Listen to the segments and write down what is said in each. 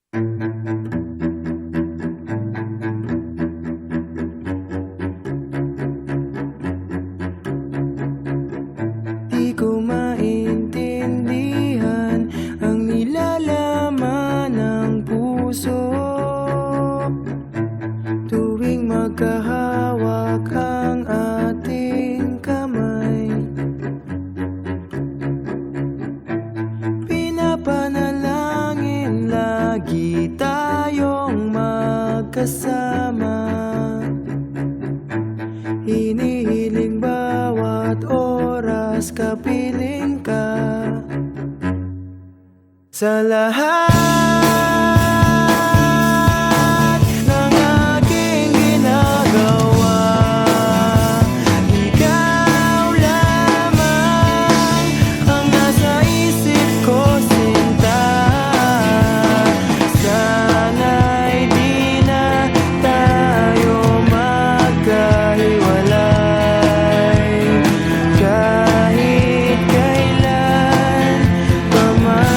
Di ko maintindihan ang nilalaman ng puso tuwing magkahawak ang ating kamay. Pinapanalangin lagi tayong magkasama, hinihiling bawat oras kapiling ka. Sa lahat ng aking ginagawa, ikaw lamang ang nasa isip ko, sinta. Sana'y di na tayo magkahiwalay kahit kailan pa man.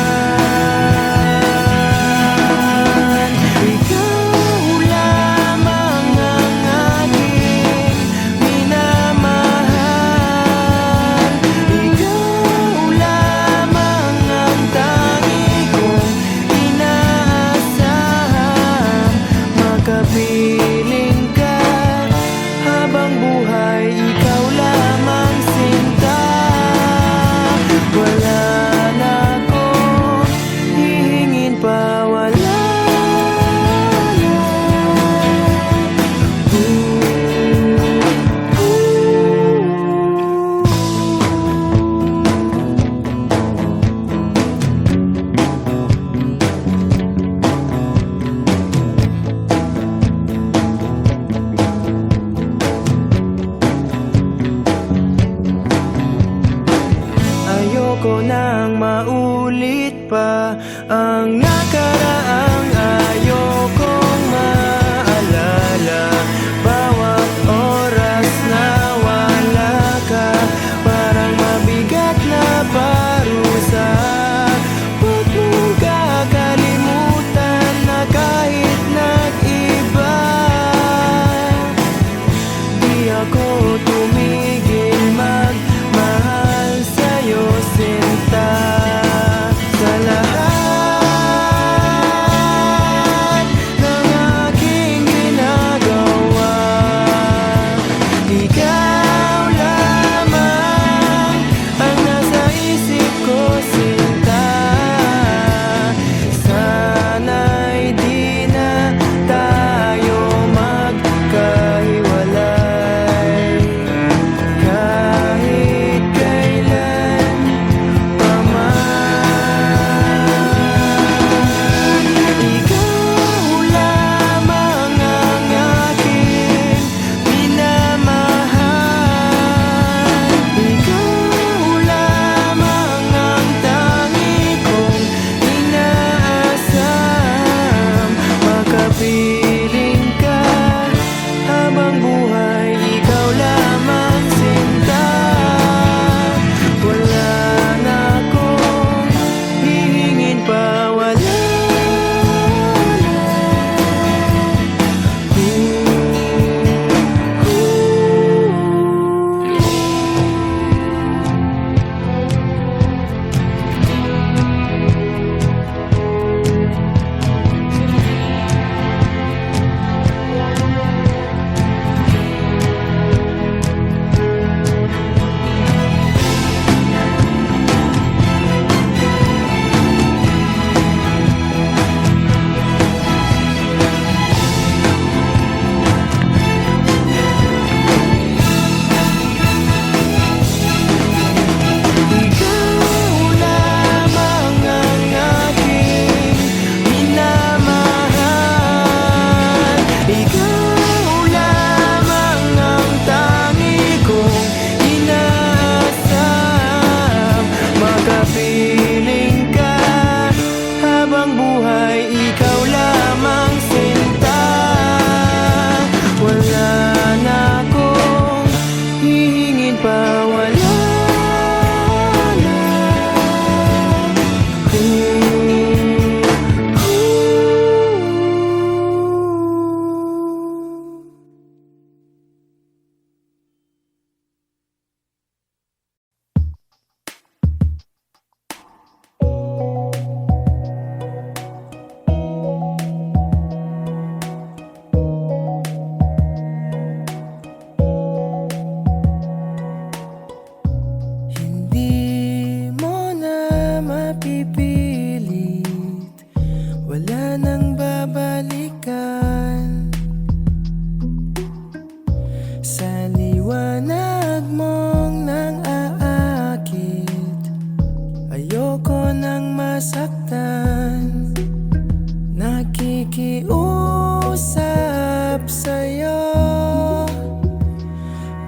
sa'yo.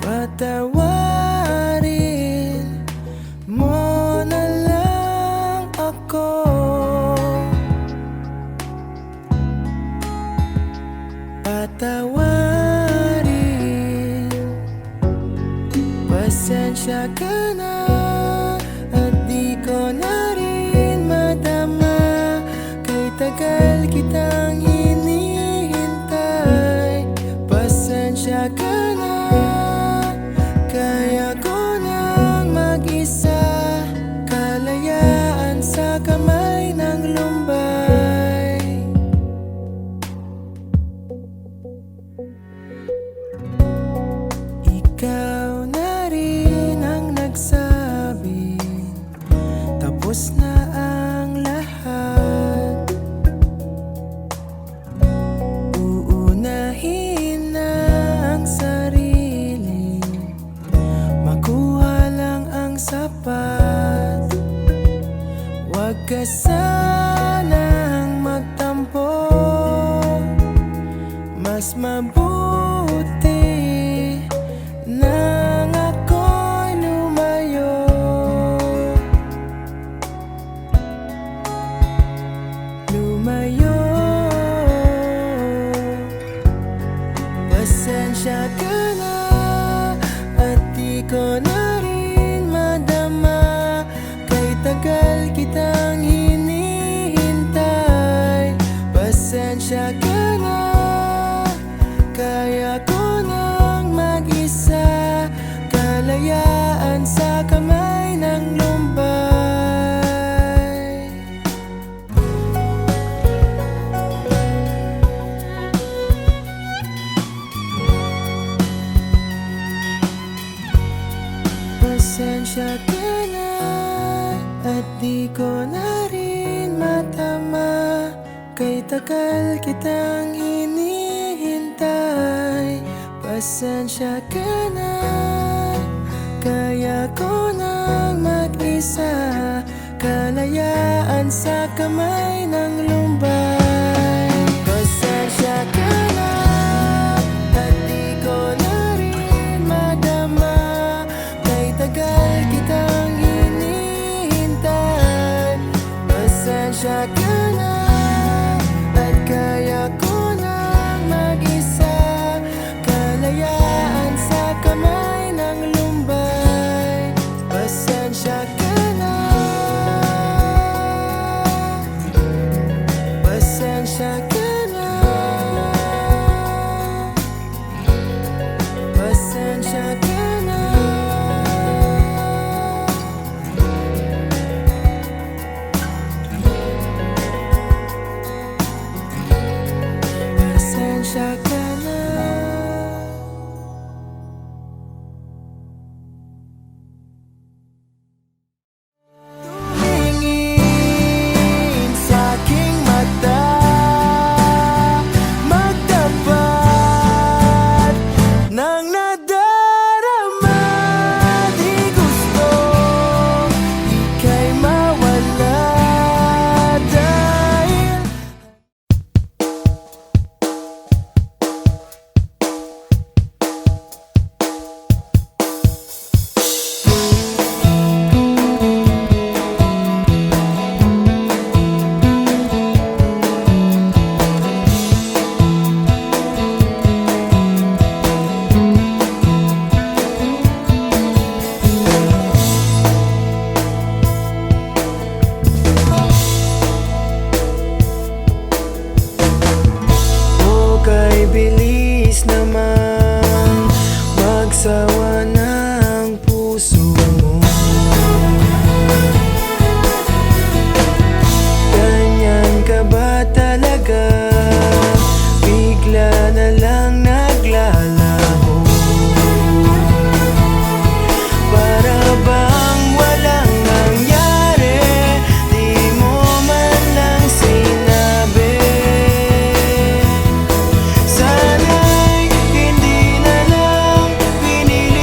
Patawarin mo na lang ako. Patawarin, pasensya ka na at di ko na rin madama. Kay tagal kitang hinihintay. Pasensya ka na, kaya ko nang mag-isa. Kalayaan sa kamay ng lumbay. Ikaw na rin ang nagsabi tapos na ang lahat. Uunahin na ang sarili, makuha lang ang sapat. Huwag ka sanang magtampo, mas mabuti nang ako'y lumayo. Lumayo. Pasensya ka na at di ko na rin madama. Kay tagal kitang hinihintay. Pasensya ka na, kaya ko nang mag-isa. Kalayaan sa kamay ng lumbay. Pasensya ka na at di ko na rin matama. Kay tagal kitang hinihintay. Pasensya ka na, kaya ko nang mag-isa. Kalayaan sa kamay ng lumbay. Pasensya ka na at di ko na rin madama. Kay tagal kitang hinihintay. Pasensya ka na at kaya ko nang mag-isa. Kalayaan sa kamay ng lumbay. Pasensya ka na. Pasensya ka na. Pasensya ka na. Pasensya ka na. Tumingin sa'king mata, magtapat ng nadarama. Di gusto ika'y mawala dahil okay, bilis naman magsawa ng puso mo. Ganyan ka ba talaga? Bigla na lang naglalaho. Para bang walang nangyari, di mo man lang sinabi. Sana'y hindi na lang pinili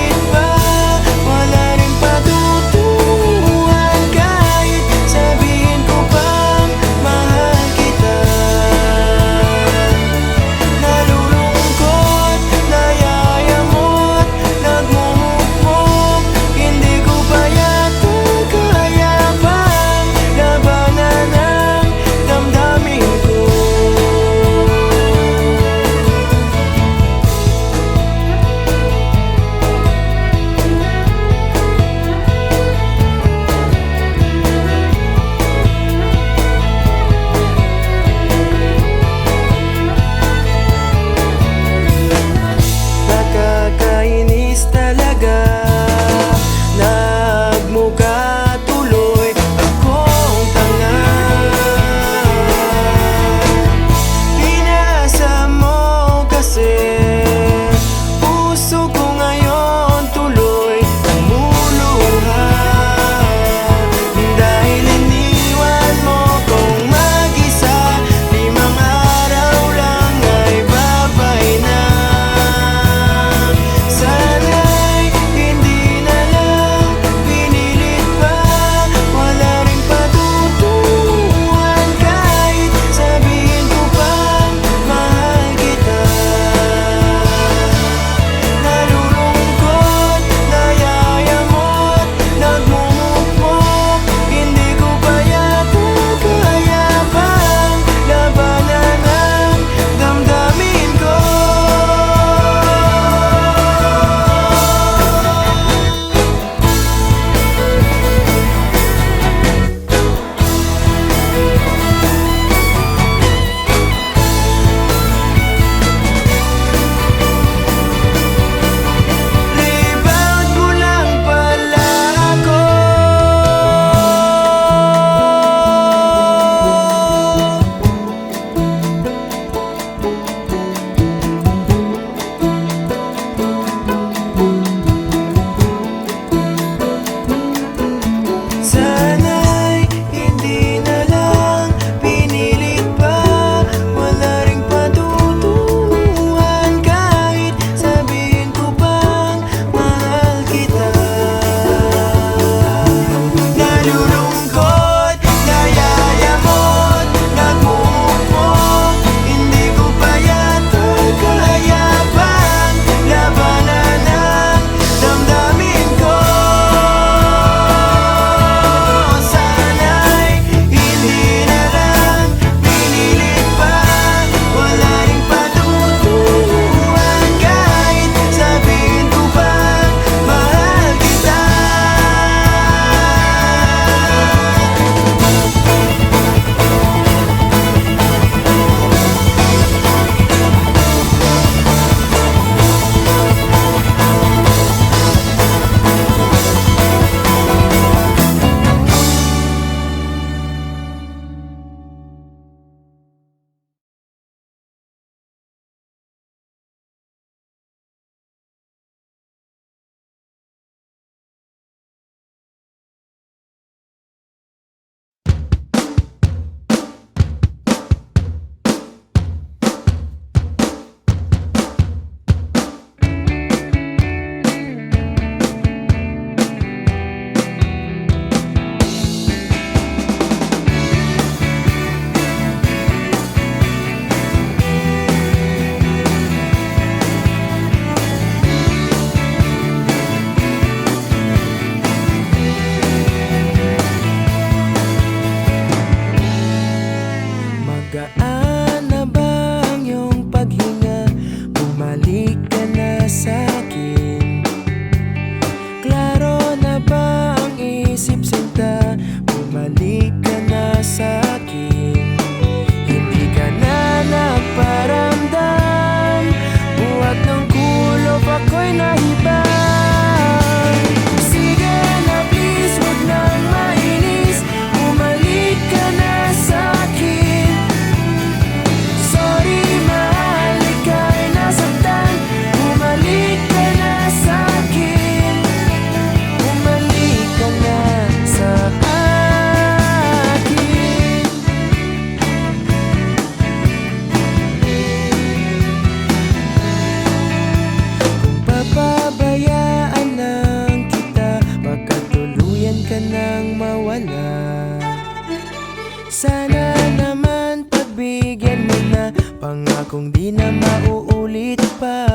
na mauulit pa.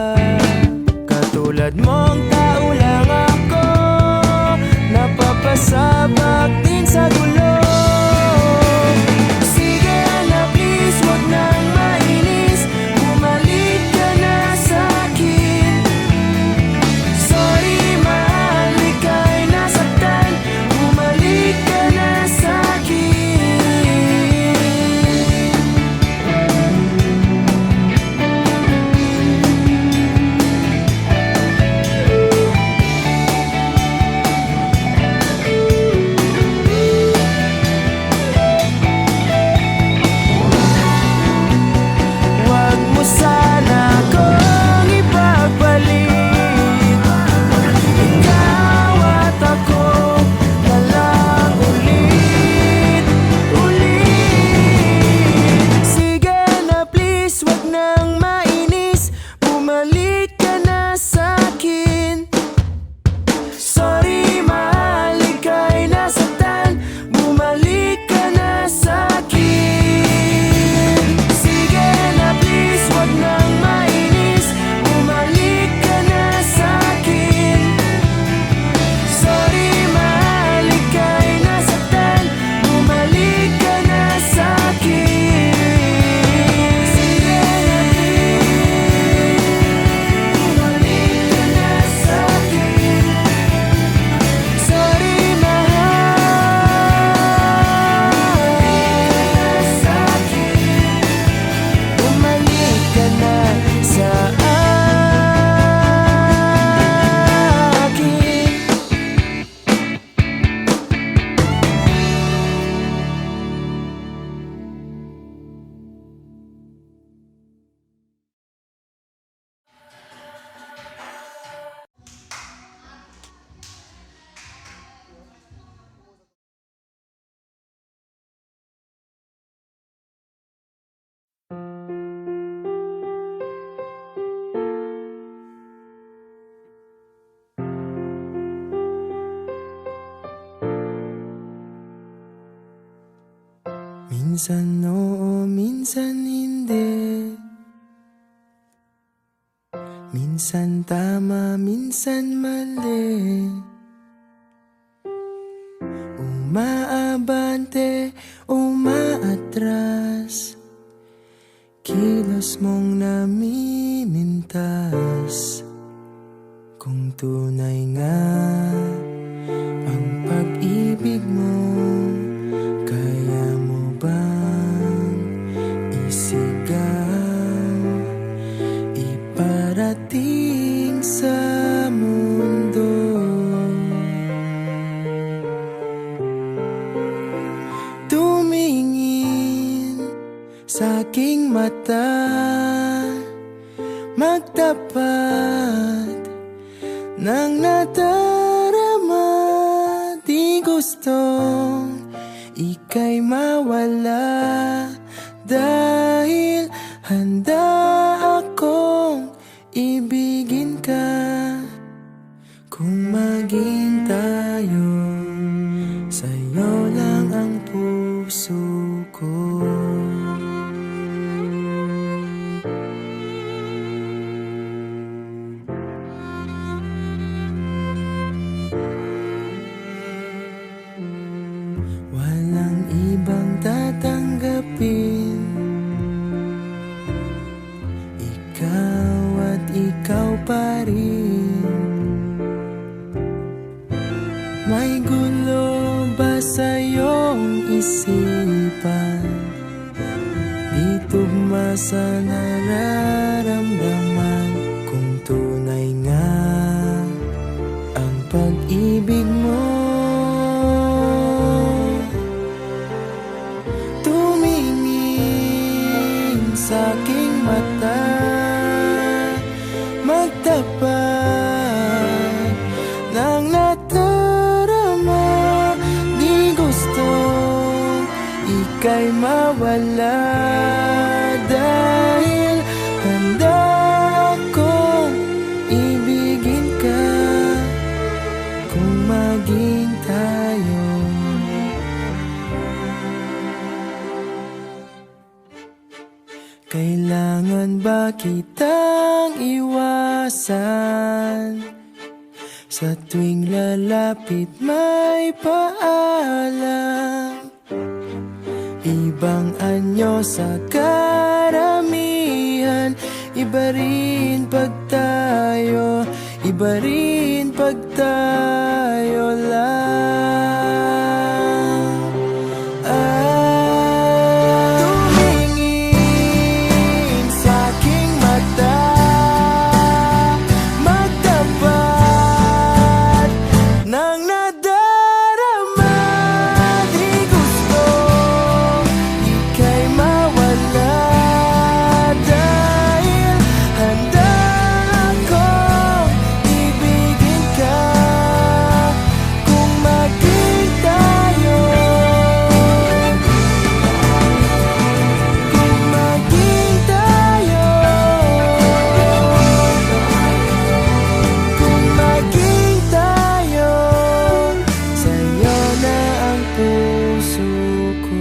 Katulad mong tao lang ako, napapasabak din sa gulo. Sige na please, wag nang mainis, bumalik ka na sa'kin. Sorry mahal, ika'y nasaktan, bumalik ka na sa'kin. Wag mo sana akong ipagpalit, ikaw at ako na lang ulit, ulit. Sige na please, wag nang mainis, bumalik ka na sa'kin. Sorry mahal, ika'y nasaktan, bumalik ka na sa'kin. Sige na please, wag nang mainis, bumalik ka na sa'kin. Sorry mahal, ika'y nasaktan, bumalik ka na sa'kin. Sige na please, bumalik ka na sa'kin. Sorry mahal, sa'kin, bumalik ka na sa akin. Minsan oo, minsan hindi. Minsan tama, minsan mali. Umaabante, umaatras, kilos mong namimintas. Kung tunay nga ang pag-ibig mo, kaya mo bang isigaw, iparating sa mundo? Tumingin sa aking mata, magtapat ng nadarama. Di gustong ika'y mawala, dahil handa akong ibigin ka. Kung maging tayo, sa'yo lang ang puso ko. Walang ibang tatanggapin, ikaw at ikaw pa rin. May gulo ba sa iyong isipan? Di tugma sa nararamdaman. Kung tunay nga ang pag-ibig mo, tumingin sa aking mata, magtapat ng nadarama. Di gustong ika'y mawala, dahil handa akong ibigin ka. Kung maging tayo, kailangan ba kitang iwasan. Sa tuwing lalapit may paalam. Ibang anyo sa karamihan. Iba rin pag tayo, iba rin pag tayo lang. Tumingin sa'king mata, magtapat ng nadarama. Di gusto ika'y mawala, dahil handa akong ibigin ka kung maging tayo. Kung maging tayo, kung maging tayo, sa'yo na ang puso ko.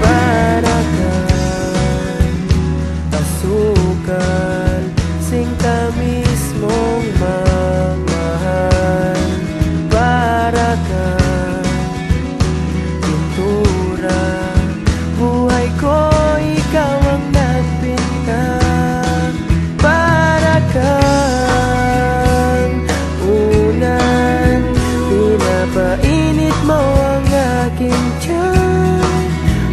Para kang asukal, sinta mismong mamahal. Para kang pintura, buhay ko ikaw ang nagpinta. Para kang unan, pinapainit mo ang aking tiyan.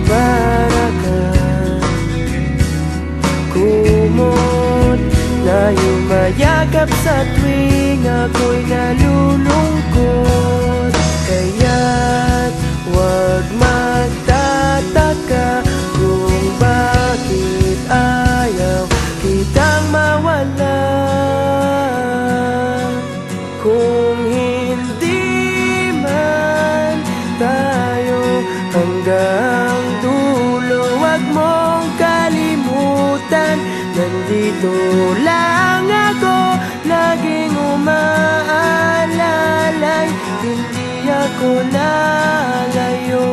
Para kang kumot na yumayakap sa tuwing ako'y nalulungkot. Kaya't huwag magtataka kung bakit ayaw kitang mawala. Kung hindi man tayo hanggang dulo, huwag mong kalimutan, nandito lang ako, laging umaalalay. Hindi ako lalayo,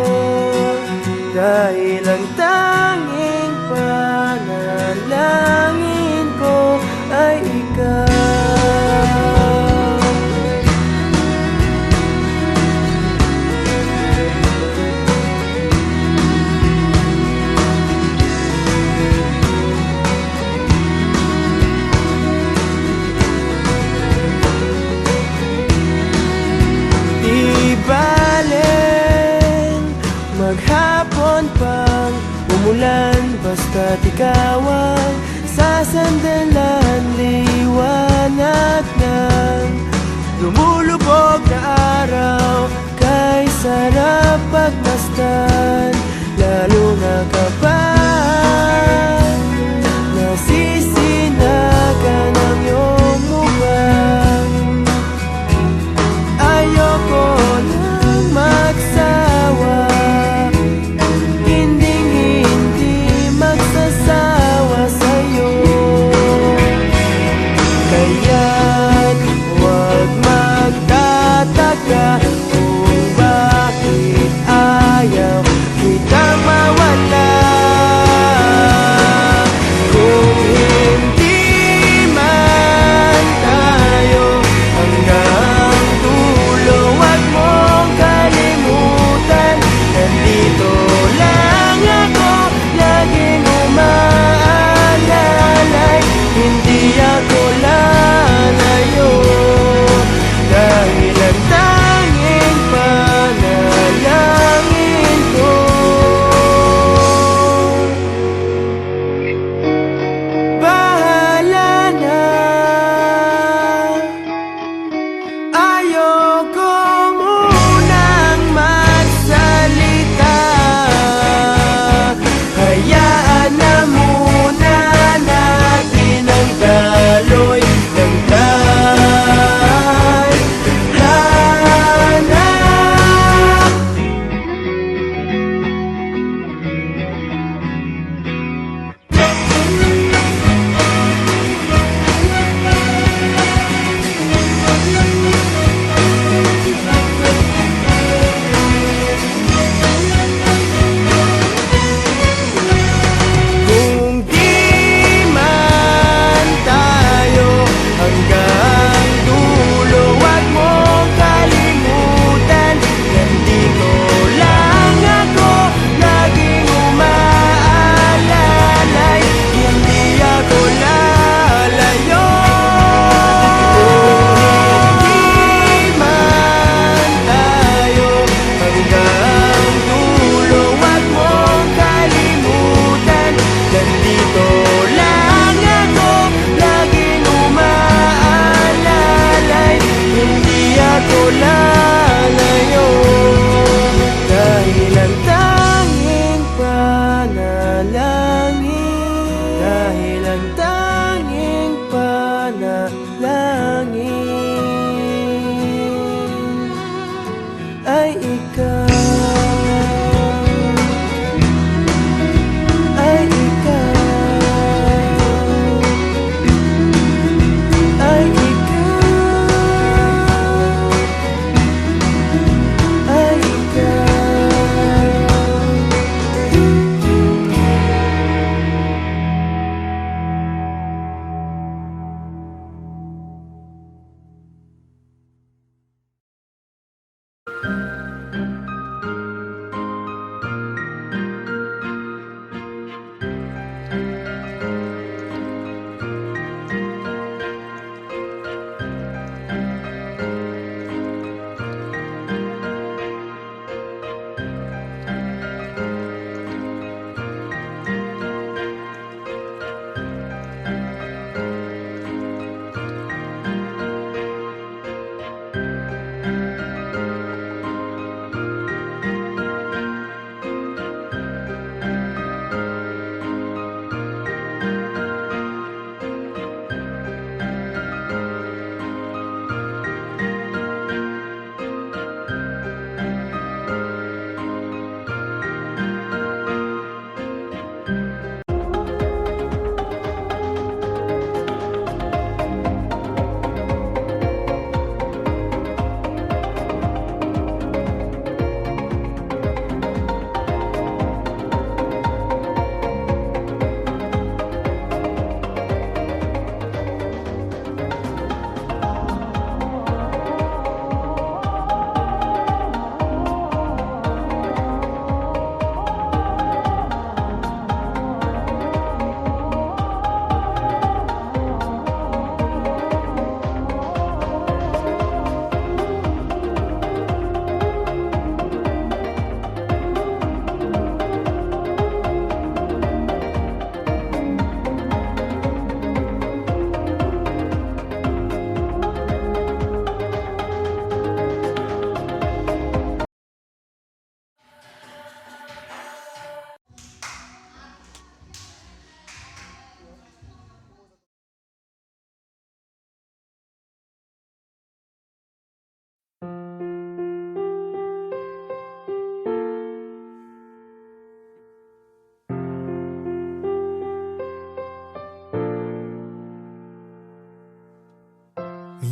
dahil ang tanging panalangin ko ay ikaw. Di balen maghapon pang umulan, basta't ikaw ang sasandalan. Liwanag ng lumulubog na araw, kay sarap pagmasdan, lalo na kapag nasisinagan ang iyong mukha. Ayoko lang magsawa, hinding-hindi magsasawa sa'yo. Kaya't huwag magtataka kung bakit ayaw kita mawala.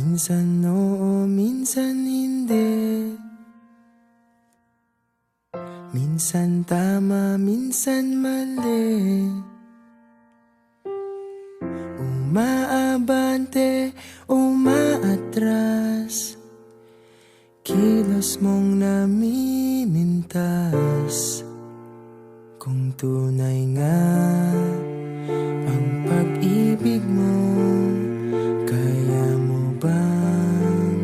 Minsan oo, minsan hindi. Minsan tama, minsan mali. Umaabante, umaatras. Kilos mong namimintas. Kung tunay nga ang pag-ibig mo, kaya mo bang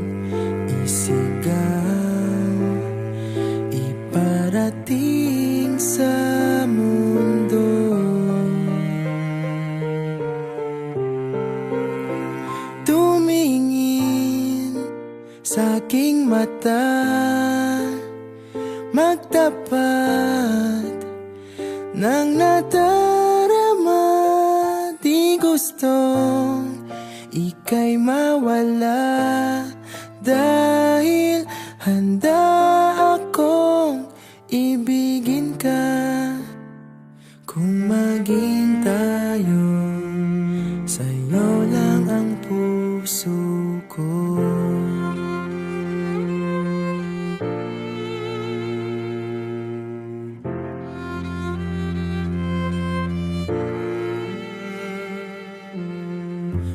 isigaw, iparating sa mundo? Tumingin sa aking mata, magtapat ng nadarama. Di gustong ika'y mawala, dahil handa akong ibigin ka. Kung maging tayo, sa'yo lang ang puso ko.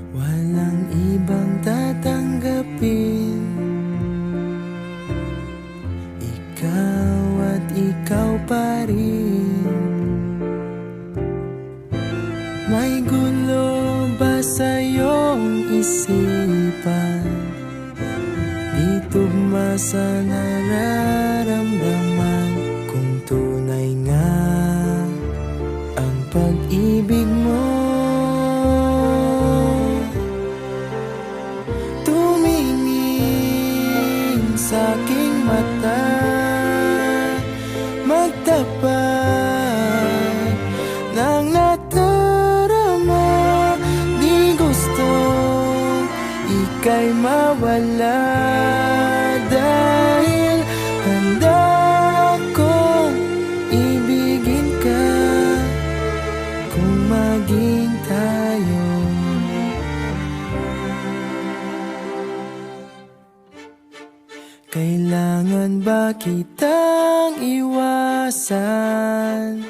Walang ibang tatanggapin, ikaw at ikaw pa rin. May gulo ba sa iyong isipan? Di tugma sa nararamdaman. Kung tunay nga ang pag-ibig mo, tumingin sa aking mata, magtapat ng nadarama. Di gustong ika'y mawala, dahil handa akong ibigin ka. Kung maging tayo, kailangan ba kitang iwasan?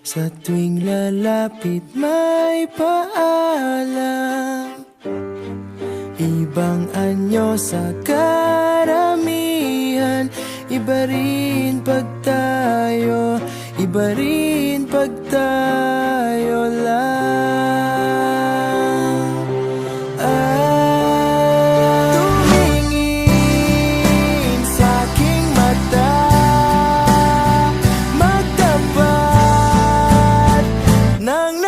Sa tuwing lalapit may paalam, ibang anyo sa karamihan. Iba rin pag tayo, iba rin pag tayo lang. Tumingin sa aking mata, magtapat ng